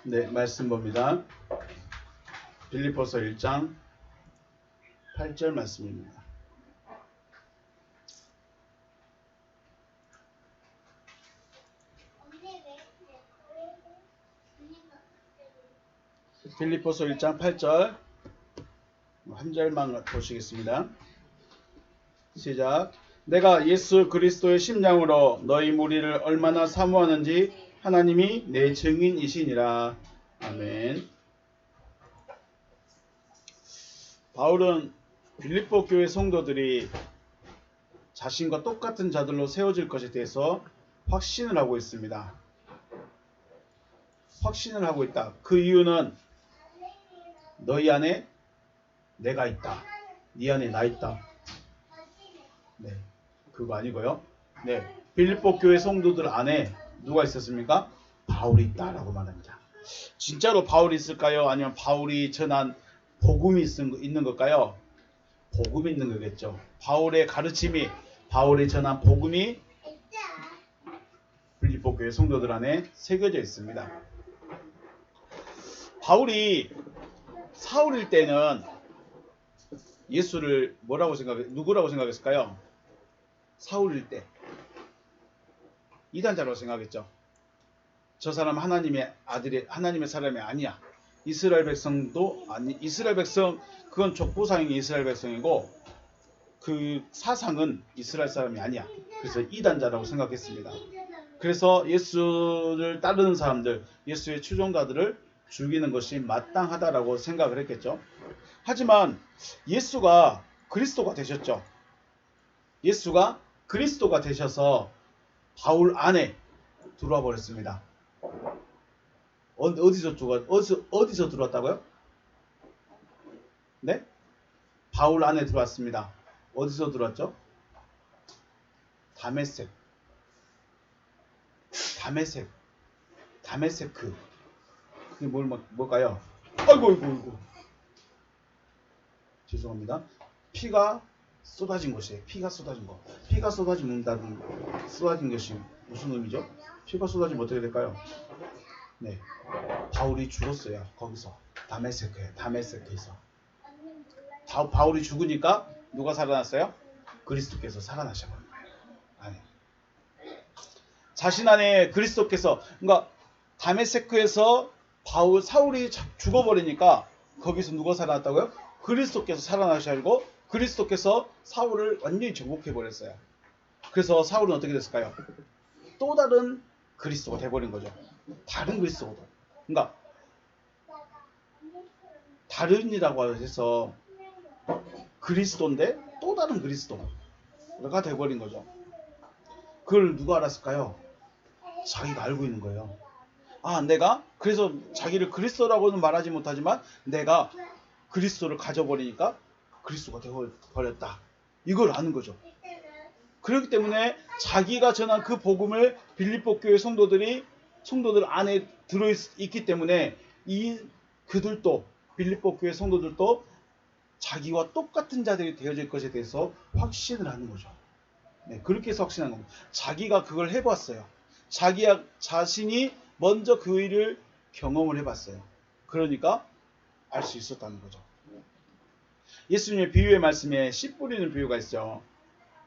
네, 말씀 봅니다. 빌립보서 1장 8절 말씀입니다. 빌립보서 1장 8절 한 절만 보시겠습니다. 시작. 내가 예수 그리스도의 심령으로 너희 무리를 얼마나 사모하는지 하나님이 내 증인이시니라. 아멘. 바울은 빌립보 교회 성도들이 자신과 똑같은 자들로 세워질 것에 대해서 확신을 하고 있습니다. 확신을 하고 있다. 그 이유는 너희 안에 내가 있다. 네 안에 나 있다. 네, 그거 아니고요. 네, 빌립보 교회 성도들 안에 누가 있었습니까? 바울이 있다라고 말합니다. 진짜로 바울이 있을까요? 아니면 바울이 전한 복음이 있는 걸까요? 복음이 있는 거겠죠. 바울의 가르침이, 바울이 전한 복음이 빌립보 교회 성도들 안에 새겨져 있습니다. 바울이 사울일 때는 예수를 누구라고 생각했을까요? 사울일 때 이단자라고 생각했죠. 저 사람 하나님의 아들이, 하나님의 사람이 아니야. 이스라엘 백성도 아니, 이스라엘 백성, 그건 족보상의 이스라엘 백성이고 그 사상은 이스라엘 사람이 아니야. 그래서 이단자라고 생각했습니다. 그래서 예수를 따르는 사람들, 예수의 추종자들을 죽이는 것이 마땅하다라고 생각을 했겠죠. 하지만 예수가 그리스도가 되셨죠. 예수가 그리스도가 되셔서 바울 안에 들어와 버렸습니다. 어디서 들어왔다고요? 네? 바울 안에 들어왔습니다. 어디서 들어왔죠? 다메섹. 그게 뭘까요? 아이고. 죄송합니다. 피가 쏟아진 것이에요. 피가 쏟아진 것이 무슨 의미죠? 피가 쏟아지면 어떻게 될까요? 네, 바울이 죽었어요. 거기서 다메섹에서 바울이 죽으니까 누가 살아났어요? 그리스도께서 살아나셔버린 거예요. 아니, 자신 안에 그리스도께서, 그러니까 다메섹에서 사울이 죽어버리니까 거기서 누가 살아났다고요? 그리스도께서 살아나셔고 그리스도께서 사울을 완전히 정복해버렸어요. 그래서 사울은 어떻게 됐을까요? 또 다른 그리스도가 돼버린 거죠. 다른 그리스도가. 그러니까 다른이라고 해서 그리스도인데 또 다른 그리스도가 돼버린 거죠. 그걸 누가 알았을까요? 자기가 알고 있는 거예요. 내가 그래서 자기를 그리스도라고는 말하지 못하지만 내가 그리스도를 가져버리니까 그리스도가 되어버렸다. 이걸 아는 거죠. 그렇기 때문에 자기가 전한 그 복음을 빌립보 교회 성도들 안에 들어있기 때문에 그들도, 빌립보 교회 성도들도 자기와 똑같은 자들이 되어질 것에 대해서 확신을 하는 거죠. 네, 그렇게 해서 확신하는 겁니다. 자기가 그걸 해봤어요. 자신이 먼저 그 일을 경험을 해봤어요. 그러니까 알 수 있었다는 거죠. 예수님의 비유의 말씀에 씨 뿌리는 비유가 있죠.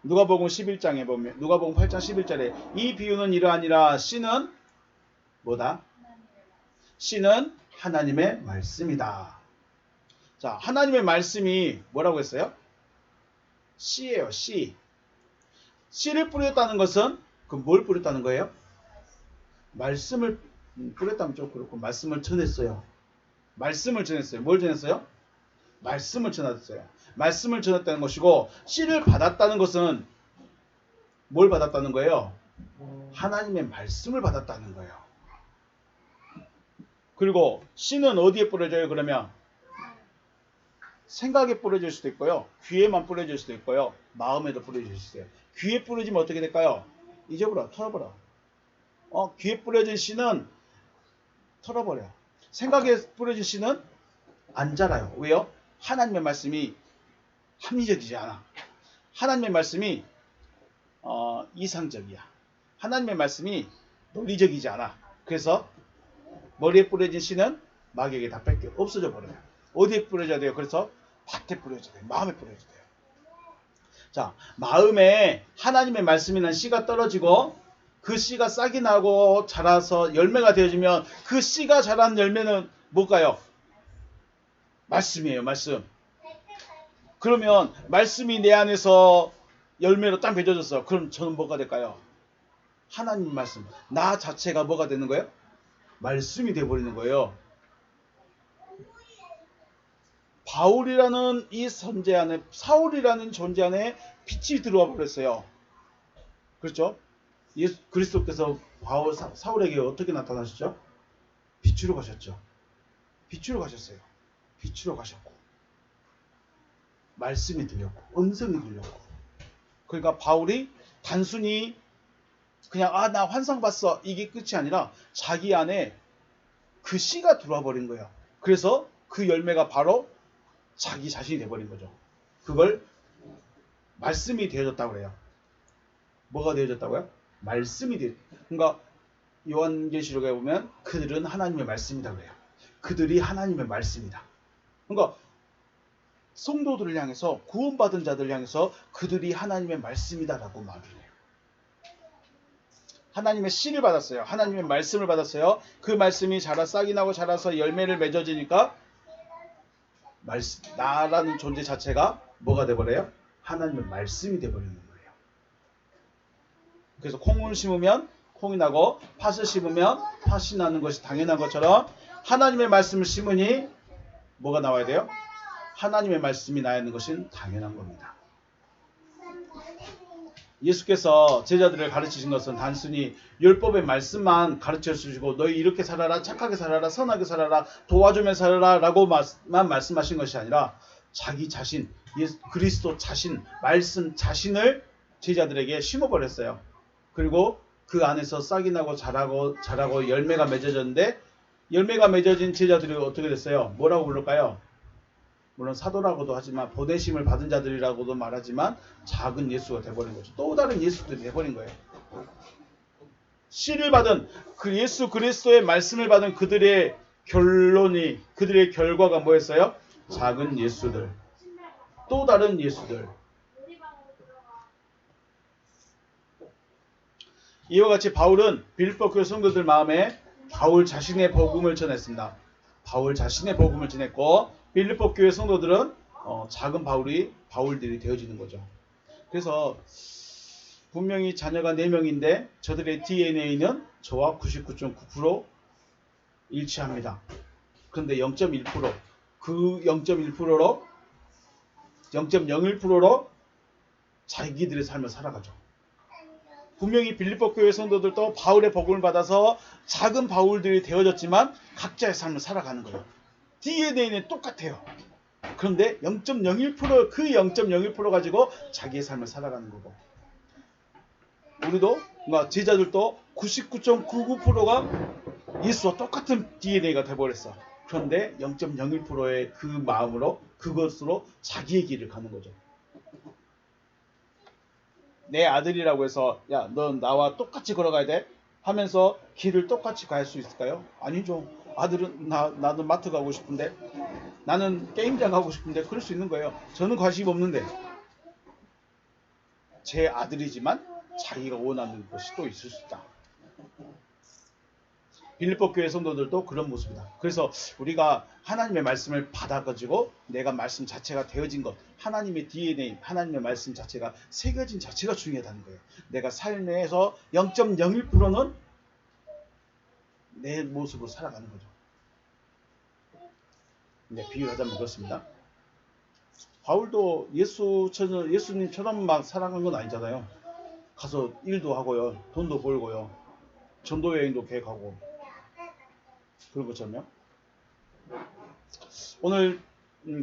누가복음 11장에 보면, 누가복음 8장 11절에 이 비유는 이러하니라. 씨는 뭐다? 씨는 하나님의 말씀이다. 자, 하나님의 말씀이 뭐라고 했어요? 씨예요, 씨. 씨를 뿌렸다는 것은 뭘 뿌렸다는 거예요? 말씀을 뿌렸다면 좀 그렇고, 말씀을 전했어요. 뭘 전했어요? 말씀을 전했어요. 말씀을 전했다는 것이고, 씨를 받았다는 것은 뭘 받았다는 거예요? 하나님의 말씀을 받았다는 거예요. 그리고 씨는 어디에 뿌려져요? 그러면 생각에 뿌려질 수도 있고요, 귀에만 뿌려질 수도 있고요, 마음에도 뿌려질 수도 있어요. 귀에 뿌려지면 어떻게 될까요? 잊어버려, 털어버려. 귀에 뿌려진 씨는 털어버려. 생각에 뿌려진 씨는 안 자라요. 왜요? 하나님의 말씀이 합리적이지 않아. 하나님의 말씀이 이상적이야. 하나님의 말씀이 논리적이지 않아. 그래서 머리에 뿌려진 씨는 마귀에게 다 뺏겨 없어져 버려요. 어디에 뿌려져야 돼요? 그래서 밭에 뿌려져야 돼요. 마음에 뿌려져야 돼요. 자, 마음에 하나님의 말씀이란 씨가 떨어지고 그 씨가 싹이 나고 자라서 열매가 되어지면 그 씨가 자란 열매는 뭘까요? 말씀이에요. 말씀. 그러면 말씀이 내 안에서 열매로 딱 맺어졌어. 그럼 저는 뭐가 될까요? 하나님 말씀. 나 자체가 뭐가 되는 거예요? 말씀이 되어버리는 거예요. 바울이라는 이 존재 안에, 사울이라는 존재 안에 빛이 들어와 버렸어요. 그렇죠? 예수 그리스도께서 사울에게 어떻게 나타나셨죠? 빛으로 가셨죠. 빛으로 가셨어요. 빛으로 가셨고 말씀이 들렸고 음성이 들렸고. 그러니까 바울이 단순히 그냥 나 환상 봤어 이게 끝이 아니라 자기 안에 그 씨가 들어와 버린 거예요. 그래서 그 열매가 바로 자기 자신이 돼버린 거죠. 그걸 말씀이 되어졌다고 그래요. 뭐가 되어졌다고요? 말씀이 되어. 그러니까 요한계시록에 보면 그들은 하나님의 말씀이다 그래요. 그들이 하나님의 말씀이다. 그러니까 성도들을 향해서 구원받은 자들을 향해서 그들이 하나님의 말씀이다라고 말을 해요. 하나님의 씨를 받았어요. 하나님의 말씀을 받았어요. 그 말씀이 자라 싹이 나고 자라서 열매를 맺어지니까 나라는 존재 자체가 뭐가 돼버려요? 하나님의 말씀이 돼버리는 거예요. 그래서 콩을 심으면 콩이 나고 팥을 심으면 팥이 나는 것이 당연한 것처럼 하나님의 말씀을 심으니 뭐가 나와야 돼요? 하나님의 말씀이 나야 하는 것은 당연한 겁니다. 예수께서 제자들을 가르치신 것은 단순히 율법의 말씀만 가르쳐 주시고 너희 이렇게 살아라, 착하게 살아라, 선하게 살아라, 도와주며 살아라 라고만 말씀하신 것이 아니라 자기 자신, 그리스도 자신, 말씀 자신을 제자들에게 심어버렸어요. 그리고 그 안에서 싹이 나고 자라고 열매가 맺어졌는데 열매가 맺어진 제자들이 어떻게 됐어요? 뭐라고 부를까요? 물론 사도라고도 하지만 보내심을 받은 자들이라고도 말하지만 작은 예수가 돼버린 거죠. 또 다른 예수들이 돼버린 거예요. 씨를 받은 그 예수 그리스도의 말씀을 받은 그들의 그들의 결과가 뭐였어요? 작은 예수들. 또 다른 예수들. 이와 같이 바울은 빌립보 교회 성도들 마음에 바울 자신의 복음을 전했습니다. 바울 자신의 복음을 전했고 빌립보 교회 성도들은 작은 바울들이 되어지는 거죠. 그래서 분명히 자녀가 4명인데 저들의 DNA는 저와 99.9% 일치합니다. 그런데 0.1%, 그 0.01%로 자기들의 삶을 살아가죠. 분명히 빌립보 교회 성도들도 바울의 복음을 받아서 작은 바울들이 되어졌지만 각자의 삶을 살아가는 거예요. DNA는 똑같아요. 그런데 0.01% 그 0.01% 가지고 자기의 삶을 살아가는 거고 우리도 제자들도 99.99%가 예수와 똑같은 DNA가 돼버렸어. 그런데 0.01%의 그 마음으로 그것으로 자기의 길을 가는 거죠. 내 아들이라고 해서 야, 넌 나와 똑같이 걸어가야 돼 하면서 길을 똑같이 갈 수 있을까요? 아니죠. 아들은 나는 마트 가고 싶은데 나는 게임장 가고 싶은데 그럴 수 있는 거예요. 저는 관심 없는데 제 아들이지만 자기가 원하는 것이 또 있을 수 있다. 빌립보 교회 성도들도 그런 모습이다. 그래서 우리가 하나님의 말씀을 받아가지고 내가 말씀 자체가 되어진 것, 하나님의 DNA, 하나님의 말씀 자체가 새겨진 자체가 중요하다는 거예요. 내가 삶에서 0.01%는 내 모습으로 살아가는 거죠. 네, 비유하자면 그렇습니다. 바울도 예수님처럼 막 살아간 건 아니잖아요. 가서 일도 하고요, 돈도 벌고요, 전도 여행도 계획하고 그런 것처럼요. 오늘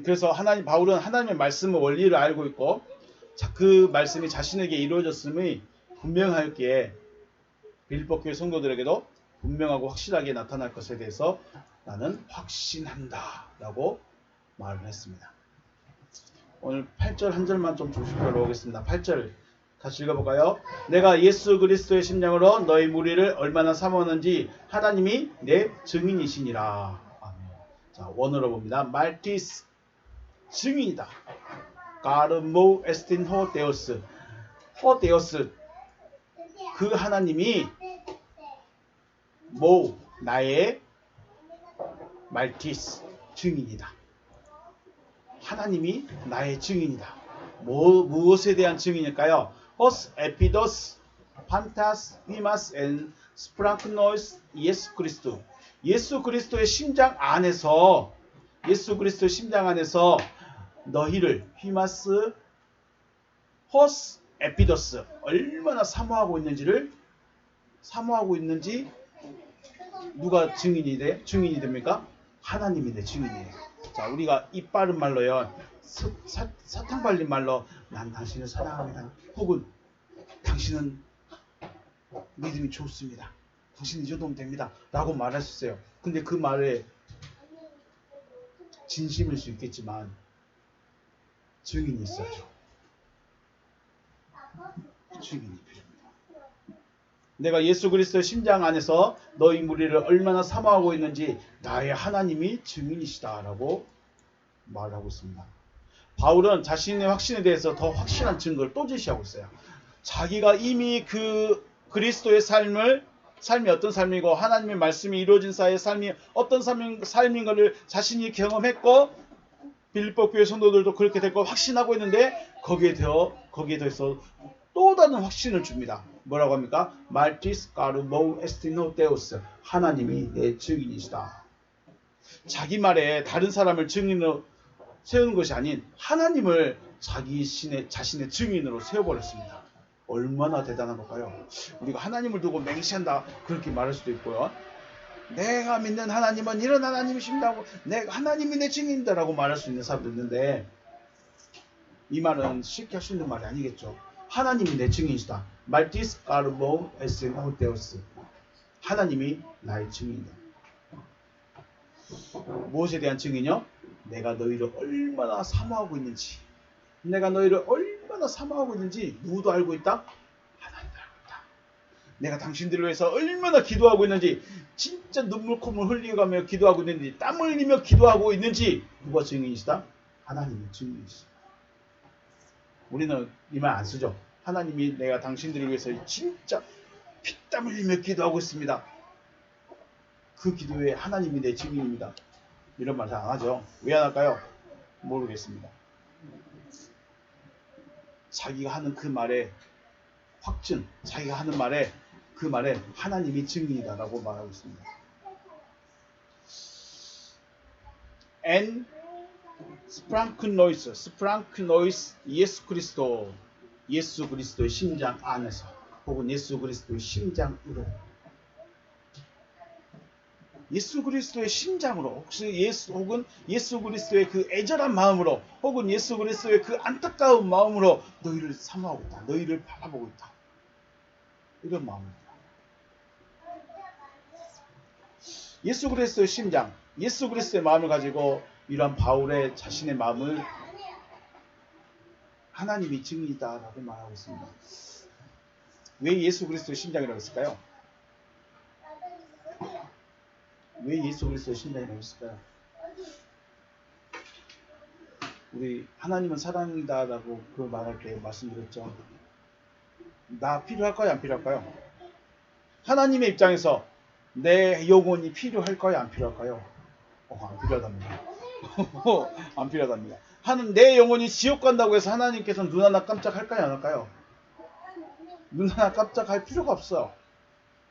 그래서 바울은 하나님의 말씀의 원리를 알고 있고 그 말씀이 자신에게 이루어졌음이 분명하기에 빌립보 교회 성도들에게도 분명하고 확실하게 나타날 것에 대해서 나는 확신한다 라고 말을 했습니다. 오늘 8절 한 절만 좀 조심하러 오겠습니다. 8절 다시 읽어볼까요? 내가 예수 그리스도의 심령으로 너희 무리를 얼마나 사모하는지 하나님이 내 증인이시니라. 아멘. 자, 원어로 봅니다. 말티스 증인이다. 가르모 에스틴 호데오스. 호데오스 그 하나님이 모 나의 말티스 증인이다. 하나님이 나의 증인이다. 무엇에 대한 증인일까요? 호스 에피도스 판타스 위마스 앤 스프랑크노이스 예수 그리스도. 예수 그리스도의 심장 안에서 너희를 휘마스 호스 에피도스 얼마나 사모하고 있는지 누가 증인이 됩니까? 하나님이 내 증인이에요. 자, 우리가 입 바른 말로요, 사탕 발린 말로 난 당신을 사랑합니다. 혹은 당신은 믿음이 좋습니다. 당신은 이 정도면 됩니다. 라고 말할 수 있어요. 근데 그 말에 진심일 수 있겠지만 증인이 있어야죠. 증인이 필요합니다. 내가 예수 그리스도의 심장 안에서 너희 무리를 얼마나 사모하고 있는지 나의 하나님이 증인이시다 라고 말하고 있습니다. 바울은 자신의 확신에 대해서 더 확실한 증거를 또 제시하고 있어요. 자기가 이미 그 그리스도의 삶이 어떤 삶이고 하나님의 말씀이 이루어진 사이의 삶이 어떤 삶인 것을 자신이 경험했고 빌립보 교회 성도들도 그렇게 됐고 확신하고 있는데 거기에 더해서 또 다른 확신을 줍니다. 뭐라고 합니까? 말티스 가르모 에스티노 데우스 하나님이 내 증인이시다. 자기 말에 다른 사람을 증인으로 세우는 것이 아닌 하나님을 자신의 증인으로 세워버렸습니다. 얼마나 대단한 걸까요? 우리가 하나님을 두고 맹세한다 그렇게 말할 수도 있고요. 내가 믿는 하나님은 이런 하나님이십니다고 내가 하나님이 내 증인이다 라고 말할 수 있는 사람도 있는데 이 말은 쉽게 할 수 있는 말이 아니겠죠. 하나님이 내 증인이시다. 말티스 가르모 에스노 데우스 하나님이 나의 증인이다. 무엇에 대한 증인이요? 내가 너희를 얼마나 사모하고 있는지 누구도 알고 있다? 하나님도 알고 있다. 내가 당신들을 위해서 얼마나 기도하고 있는지 진짜 눈물콧물 흘려가며 기도하고 있는지 땀 흘리며 기도하고 있는지 누가 증인이시다? 하나님이 증인이시다. 우리는 이 말 안 쓰죠. 하나님이 내가 당신들을 위해서 진짜 피땀 흘리며 기도하고 있습니다. 그 기도에 하나님이 내 증인입니다. 이런 말 잘 안 하죠. 왜 안 할까요? 모르겠습니다. 자기가 하는 그 말에 자기가 하는 말에 그 말에 하나님이 증인이다라고 말하고 있습니다. And 스프랑크노이스 예수 그리스도의 심장 안에서 혹은 예수 그리스도의 심장으로 예수 그리스도의 심장으로 혹은 예수 그리스도의 그 애절한 마음으로 혹은 예수 그리스도의 그 안타까운 마음으로 너희를 사모하고 있다. 너희를 바라보고 있다. 이런 마음입니다. 예수 그리스도의 심장, 예수 그리스도의 마음을 가지고 이러한 바울의 자신의 마음을 하나님이 증인이다라고 말하고 있습니다. 왜 예수 그리스도의 심장이라고 했을까요? 왜 예수 그리스도의 심장이라고 했을까요? 우리 하나님은 사랑이다라고 그 말할 때 말씀드렸죠. 나 필요할까요? 안 필요할까요? 하나님의 입장에서 내 영혼이 필요할까요? 안 필요할까요? 안 필요하답니다. 안 필요하답니다. 내 영혼이 지옥 간다고 해서 하나님께서는 눈 하나 깜짝할까요? 안 할까요? 눈 하나 깜짝할 필요가 없어요.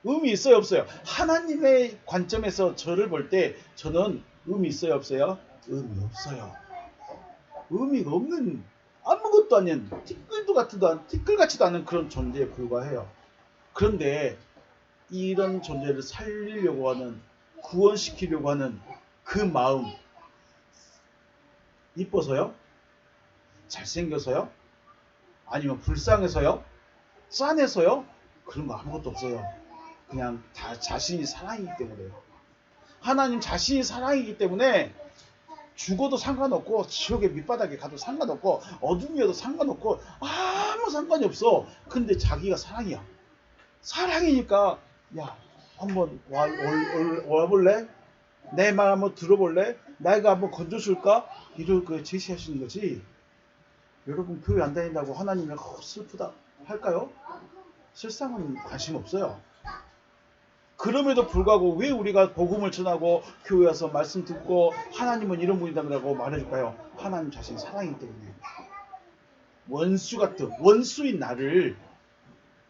의미 있어요? 없어요? 하나님의 관점에서 저를 볼 때 저는 의미 있어요? 없어요? 의미 없어요. 의미가 없는 아무것도 아닌 티끌 같지도 않은 그런 존재에 불과해요. 그런데 이런 존재를 살리려고 하는 구원시키려고 하는 그 마음 이뻐서요? 잘생겨서요? 아니면 불쌍해서요? 짠해서요? 그런 거 아무것도 없어요. 그냥 다 자신이 사랑이기 때문에요. 하나님 자신이 사랑이기 때문에 죽어도 상관없고 지옥의 밑바닥에 가도 상관없고 어둠이어도 상관없고 아무 상관이 없어. 근데 자기가 사랑이야. 사랑이니까 야 한번 와볼래? 내 말 한번 들어볼래? 내가 한번 건져줄까? 이렇게 제시하시는 거지. 여러분 교회 안 다닌다고 하나님이 슬프다 할까요? 실상은 관심 없어요. 그럼에도 불구하고 왜 우리가 복음을 전하고 교회 와서 말씀 듣고 하나님은 이런 분이다라고 말해줄까요? 하나님 자신이 사랑이기 때문에. 원수 같은 원수인 나를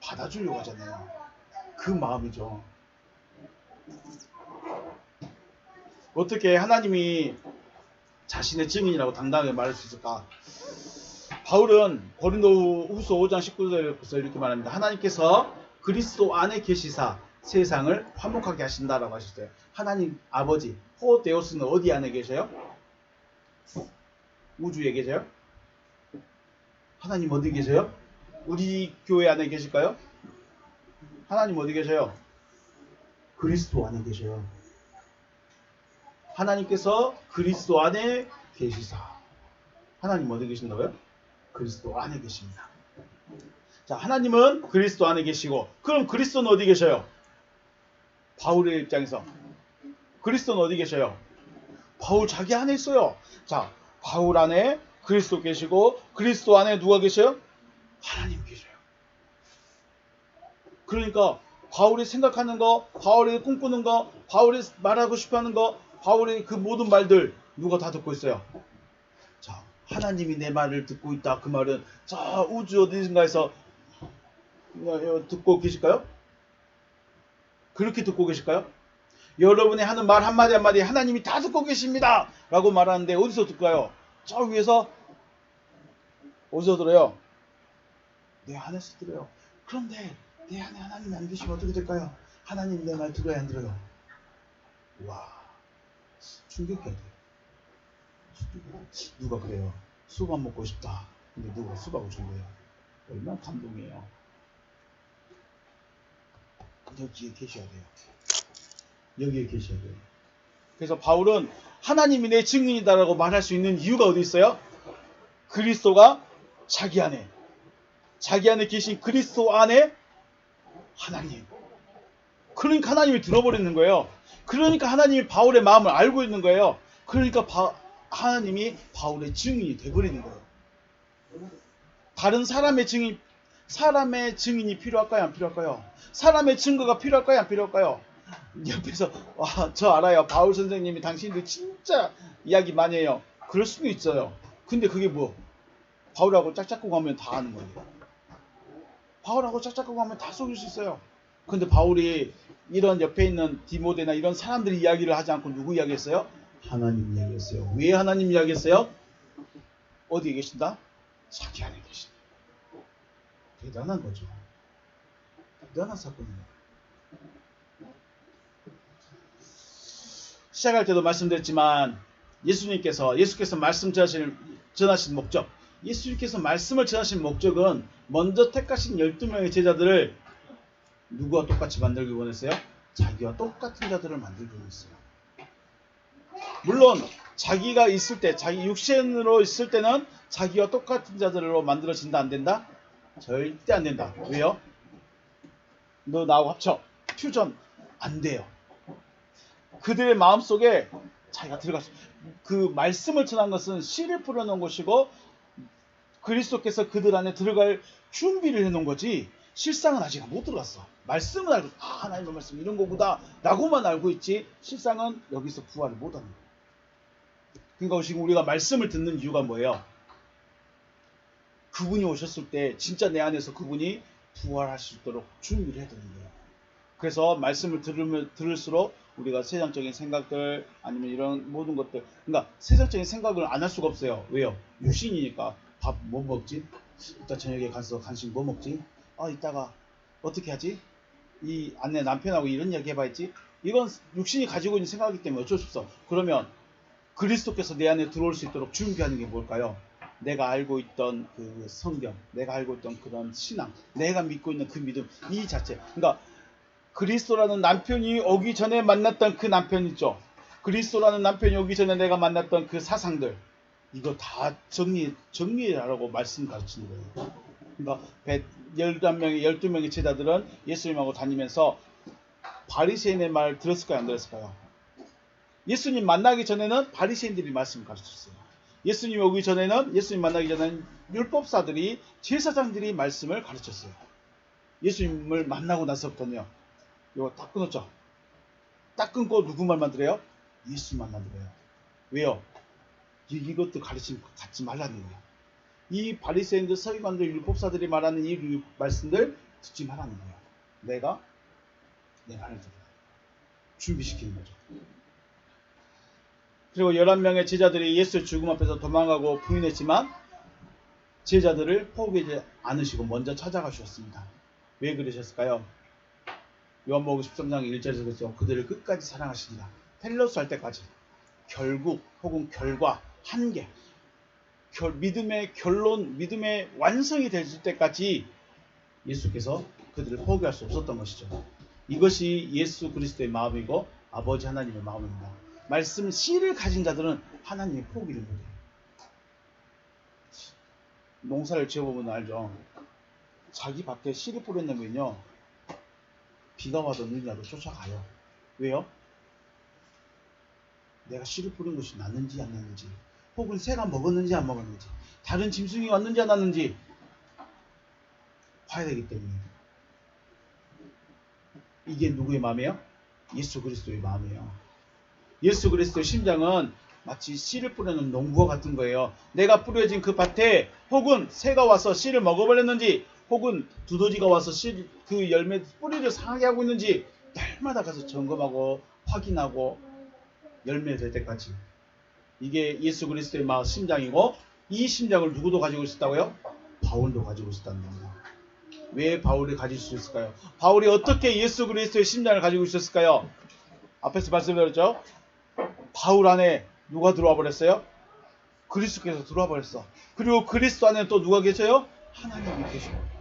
받아주려고 하잖아요. 그 마음이죠. 어떻게 하나님이 자신의 증인이라고 당당하게 말할 수 있을까? 바울은 고린도후서 5장 19절에서 이렇게 말합니다. 하나님께서 그리스도 안에 계시사 세상을 화목하게 하신다라고 하셨어요. 하나님 아버지 호데오스는 어디 안에 계셔요? 우주에 계셔요? 하나님 어디 계세요? 우리 교회 안에 계실까요? 하나님 어디 계셔요? 그리스도 안에 계셔요. 하나님께서 그리스도 안에 계시사. 하나님 어디 계신다고요? 그리스도 안에 계십니다. 자, 하나님은 그리스도 안에 계시고, 그럼 그리스도는 어디 계셔요? 바울의 입장에서 그리스도는 어디 계셔요? 바울 자기 안에 있어요. 자, 바울 안에 그리스도 계시고, 그리스도 안에 누가 계셔요? 하나님 계셔요. 그러니까 바울이 생각하는 거, 바울이 꿈꾸는 거, 바울이 말하고 싶어하는 거, 바울의 그 모든 말들 누가 다 듣고 있어요? 자, 하나님이 내 말을 듣고 있다. 그 말은 저 우주 어디인가에서 듣고 계실까요? 그렇게 듣고 계실까요? 여러분이 하는 말 한마디 한마디 하나님이 다 듣고 계십니다 라고 말하는데 어디서 듣까요? 저 위에서. 어디서 들어요? 내 안에서 들어요. 그런데 내 안에 하나님이 안 계시면 어떻게 될까요? 하나님 내 말 들어요 안 들어요? 와, 충격해야 돼요. 누가 그래요? 수박 먹고 싶다. 근데 누가 수박을 준대요. 얼마나 감동이에요. 여기에 계셔야 돼요. 여기에 계셔야 돼요. 그래서 바울은 하나님이 내 증인이다라고 말할 수 있는 이유가 어디 있어요? 그리스도가 자기 안에 계신 그리스도 안에 하나님. 그러니까 하나님이 들어버리는 거예요. 그러니까 하나님이 바울의 마음을 알고 있는 거예요. 그러니까 하나님이 바울의 증인이 돼버리는 거예요. 다른 사람의 증인이 필요할까요? 안 필요할까요? 사람의 증거가 필요할까요? 안 필요할까요? 옆에서 와, 저 알아요. 바울 선생님이 당신들 진짜 이야기 많이 해요. 그럴 수도 있어요. 근데 그게 뭐 바울하고 짝짝꿍 하면 다 하는 거예요. 바울하고 짝짝꿍 하면 다 속일 수 있어요. 근데 바울이 이런 옆에 있는 디모데나 이런 사람들이 이야기를 하지 않고 누구 이야기했어요? 하나님 이야기했어요. 왜 하나님 이야기했어요? 어디에 계신다? 자기 안에 계신다. 대단한 거죠. 대단한 사건입니다. 시작할 때도 말씀드렸지만 예수께서 말씀 전하신 목적, 예수님께서 말씀을 전하신 목적은 먼저 택하신 12명의 제자들을 누구와 똑같이 만들기 원했어요? 자기와 똑같은 자들을 만들기 원했어요. 물론 자기가 있을 때, 자기 육신으로 있을 때는 자기와 똑같은 자들로 만들어진다 안 된다? 절대 안 된다. 왜요? 너 나하고 합쳐. 퓨전 안 돼요. 그들의 마음속에 자기가 들어갔어요. 그 말씀을 전한 것은 씨를 뿌려놓은 것이고 그리스도께서 그들 안에 들어갈 준비를 해놓은 거지 실상은 아직 못 들어갔어. 말씀은 알고 하나님의 말씀 이런 거구나 라고만 알고 있지 실상은 여기서 부활을 못하는 거예요. 그러니까 지금 우리가 말씀을 듣는 이유가 뭐예요? 그분이 오셨을 때 진짜 내 안에서 그분이 부활할 수 있도록 준비를 해두는 거예요. 그래서 말씀을 들을수록 우리가 세상적인 생각들 아니면 이런 모든 것들, 그러니까 세상적인 생각을 안 할 수가 없어요. 왜요? 육신이니까. 밥 뭐 먹지? 이따 저녁에 가서 간식 뭐 먹지? 이따가 어떻게 하지? 이 안내 남편하고 이런 이야기 해봐야지. 이건 육신이 가지고 있는 생각이기 때문에 어쩔 수 없어. 그러면 그리스도께서 내 안에 들어올 수 있도록 준비하는 게 뭘까요? 내가 알고 있던 그 성경, 내가 알고 있던 그런 신앙, 내가 믿고 있는 그 믿음, 이 자체. 그러니까 그리스도라는 남편이 오기 전에 만났던 그 남편 있죠. 그리스도라는 남편이 오기 전에 내가 만났던 그 사상들, 이거 다 정리하라고 말씀 가르치는 거예요. 그러니까 11명의 12명의 제자들은 예수님하고 다니면서 바리새인의 말 들었을까요? 안 들었을까요? 예수님 만나기 전에는 바리새인들이 말씀을 가르쳤어요. 예수님 오기 전에는, 예수님 만나기 전에는 율법사들이, 제사장들이 말씀을 가르쳤어요. 예수님을 만나고 나서부터는요, 이거 딱 끊었죠. 딱 끊고 누구 말만 들어요? 예수 말만 들어요. 왜요? 이것도 가르침 갖지 말라는 거예요. 이 바리새인들, 서기관들, 율법사들이 말하는 이 말씀들 듣지 말라는 거예요. 내가 내 말을 들어요. 준비시키는 거죠. 그리고 11명의 제자들이 예수의 죽음 앞에서 도망가고 부인했지만 제자들을 포기하지 않으시고 먼저 찾아가셨습니다. 왜 그러셨을까요? 요한복음 13장 1절에서 그랬죠. 그들을 끝까지 사랑하시니라. 텔로스 할 때까지. 결국 혹은 결과, 한계, 믿음의 결론, 믿음의 완성이 될 때까지 예수께서 그들을 포기할 수 없었던 것이죠. 이것이 예수 그리스도의 마음이고 아버지 하나님의 마음입니다. 말씀 씨를 가진 자들은 하나님의 포기를 못해요. 농사를 지어보면 알죠. 자기 밭에 씨를 뿌렸냐면요, 비가 와도 눈이 와도 쫓아가요. 왜요? 내가 씨를 뿌린 것이 났는지 안 났는지, 혹은 새가 먹었는지 안 먹었는지, 다른 짐승이 왔는지 안 왔는지 봐야 되기 때문에. 이게 누구의 마음이에요? 예수 그리스도의 마음이에요. 예수 그리스도의 심장은 마치 씨를 뿌리는 농부와 같은 거예요. 내가 뿌려진 그 밭에 혹은 새가 와서 씨를 먹어버렸는지, 혹은 두더지가 와서 그 열매 뿌리를 상하게 하고 있는지 날마다 가서 점검하고 확인하고 열매 될 때까지. 이게 예수 그리스도의 마음 심장이고, 이 심장을 누구도 가지고 있었다고요? 바울도 가지고 있었다는 겁니다. 왜 바울이 가질 수 있을까요? 바울이 어떻게 예수 그리스도의 심장을 가지고 있었을까요? 앞에서 말씀드렸죠. 바울 안에 누가 들어와 버렸어요? 그리스도께서 들어와 버렸어. 그리고 그리스도 안에 또 누가 계셔요? 하나님이 계시고.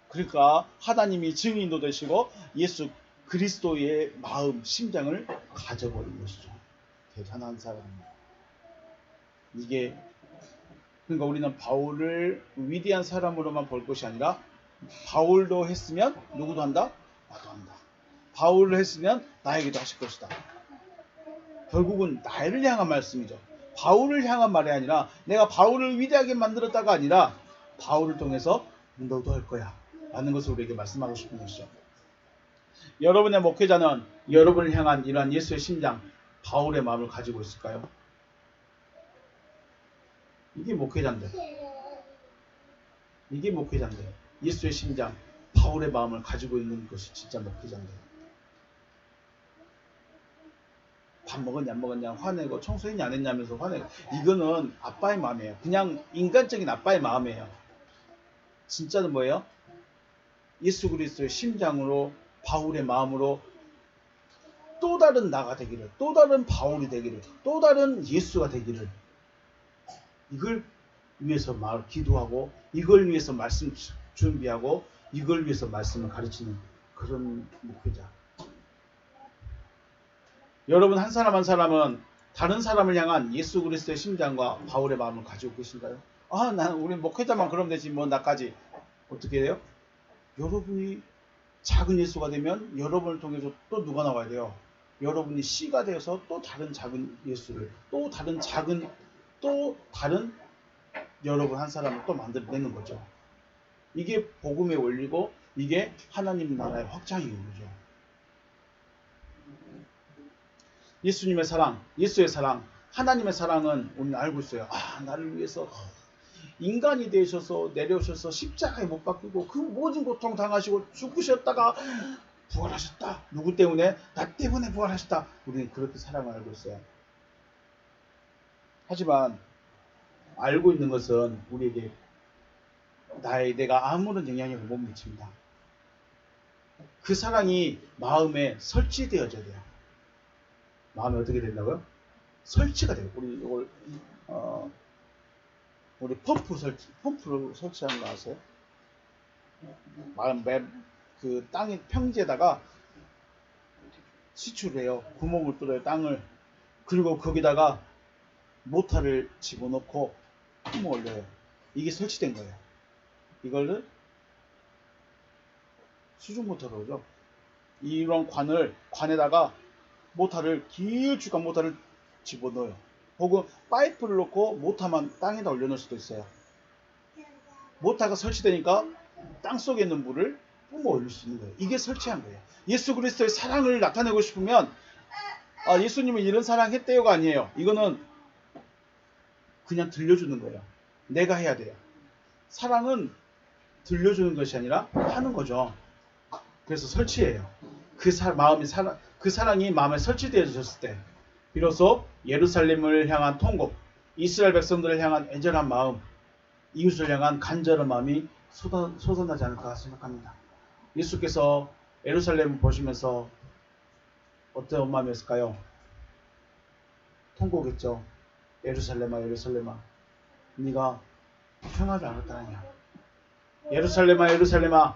그러니까 하나님이 증인도 되시고 예수 그리스도의 마음, 심장을 가져버린 것이죠. 대단한 사람입니다. 이게, 그러니까 우리는 바울을 위대한 사람으로만 볼 것이 아니라, 바울도 했으면 누구도 한다? 나도 한다. 바울을 했으면 나에게도 하실 것이다. 결국은 나를 향한 말씀이죠. 바울을 향한 말이 아니라, 내가 바울을 위대하게 만들었다가 아니라 바울을 통해서 너도 할 거야 라는 것을 우리에게 말씀하고 싶은 것이죠. 여러분의 목회자는 여러분을 향한 이러한 예수의 심장, 바울의 마음을 가지고 있을까요? 이게 목회자인데, 예수의 심장, 바울의 마음을 가지고 있는 것이 진짜 목회자인데, 밥 먹었냐 안 먹었냐 화내고, 청소했냐 안 했냐면서 화내고, 이거는 아빠의 마음이에요. 그냥 인간적인 아빠의 마음이에요. 진짜는 뭐예요? 예수 그리스도의 심장으로, 바울의 마음으로 또 다른 나가 되기를, 또 다른 바울이 되기를, 또 다른 예수가 되기를, 이걸 위해서 기도하고, 이걸 위해서 말씀 준비하고, 이걸 위해서 말씀을 가르치는 그런 목회자. 여러분 한 사람 한 사람은 다른 사람을 향한 예수 그리스도의 심장과 바울의 마음을 가지고 계신가요? 우리 목회자만 그러면 되지 뭐 나까지. 어떻게 돼요? 여러분이 작은 예수가 되면 여러분을 통해서 또 누가 나와야 돼요? 여러분이 씨가 되어서 또 다른 작은 예수를, 또 다른 여러분 한 사람을 또 만들어내는 거죠. 이게 복음의 원리고, 이게 하나님 나라의 확장인 거죠. 예수님의 사랑, 예수의 사랑, 하나님의 사랑은 우리는 알고 있어요. 나를 위해서 인간이 되셔서 내려오셔서 십자가에 못 박히고 그 모든 고통 당하시고 죽으셨다가 부활하셨다. 누구 때문에? 나 때문에 부활하셨다. 우리는 그렇게 사랑을 알고 있어요. 하지만 알고 있는 것은 우리에게 내가 아무런 영향력을 못 미칩니다. 그 사랑이 마음에 설치되어져야 돼요. 마음에 어떻게 된다고요? 설치가 돼요. 우리 펌프로 설치하는 거 아세요? 그 땅의 평지에다가 시추를 해요. 구멍을 뚫어요, 땅을. 그리고 거기다가 모터를 집어넣고 뿜어 올려요. 이게 설치된 거예요. 이거를 수중 모터로 그러죠. 이런 관에다가 모터를 길쭉한 모터를 집어넣어요. 혹은 파이프를 넣고 모터만 땅에다 올려놓을 수도 있어요. 모터가 설치되니까 땅 속에 있는 물을 뿜어 올릴 수 있는 거예요. 이게 설치한 거예요. 예수 그리스도의 사랑을 나타내고 싶으면 예수님은 이런 사랑했대요가 아니에요. 이거는 그냥 들려주는 거예요. 내가 해야 돼요. 사랑은 들려주는 것이 아니라 하는 거죠. 그래서 설치해요. 그 사랑이 마음에 설치되어졌을 때 비로소 예루살렘을 향한 통곡, 이스라엘 백성들을 향한 애절한 마음, 이웃을 향한 간절한 마음이 솟아나지 않을까 생각합니다. 예수께서 예루살렘을 보시면서 어떤 마음이었을까요? 통곡했죠. 예루살렘아 예루살렘아 네가 평화를 안 얻다느냐. 예루살렘아 예루살렘아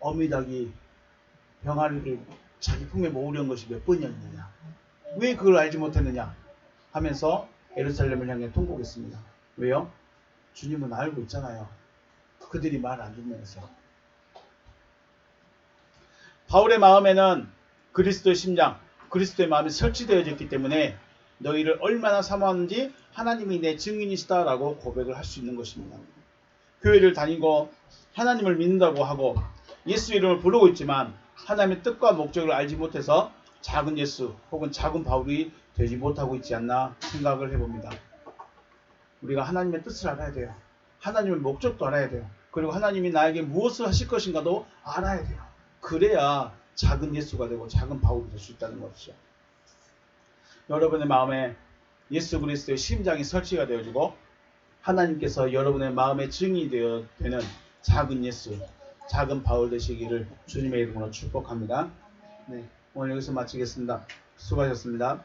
어미닭이 병아리를 자기 품에 모으려는 것이 몇 번이었느냐. 왜 그걸 알지 못했느냐 하면서 예루살렘을 향해 통곡했습니다. 왜요? 주님은 알고 있잖아요. 그들이 말 안 듣면서. 바울의 마음에는 그리스도의 심장, 그리스도의 마음이 설치되어져 있기 때문에 너희를 얼마나 사모하는지 하나님이 내 증인이시다라고 고백을 할 수 있는 것입니다. 교회를 다니고 하나님을 믿는다고 하고 예수 이름을 부르고 있지만 하나님의 뜻과 목적을 알지 못해서 작은 예수 혹은 작은 바울이 되지 못하고 있지 않나 생각을 해봅니다. 우리가 하나님의 뜻을 알아야 돼요. 하나님의 목적도 알아야 돼요. 그리고 하나님이 나에게 무엇을 하실 것인가도 알아야 돼요. 그래야 작은 예수가 되고 작은 바울이 될 수 있다는 것이죠. 여러분의 마음에 예수 그리스도의 심장이 설치가 되어지고 하나님께서 여러분의 마음의 증인이 되는 작은 예수, 작은 바울 되시기를 주님의 이름으로 축복합니다. 네, 오늘 여기서 마치겠습니다. 수고하셨습니다.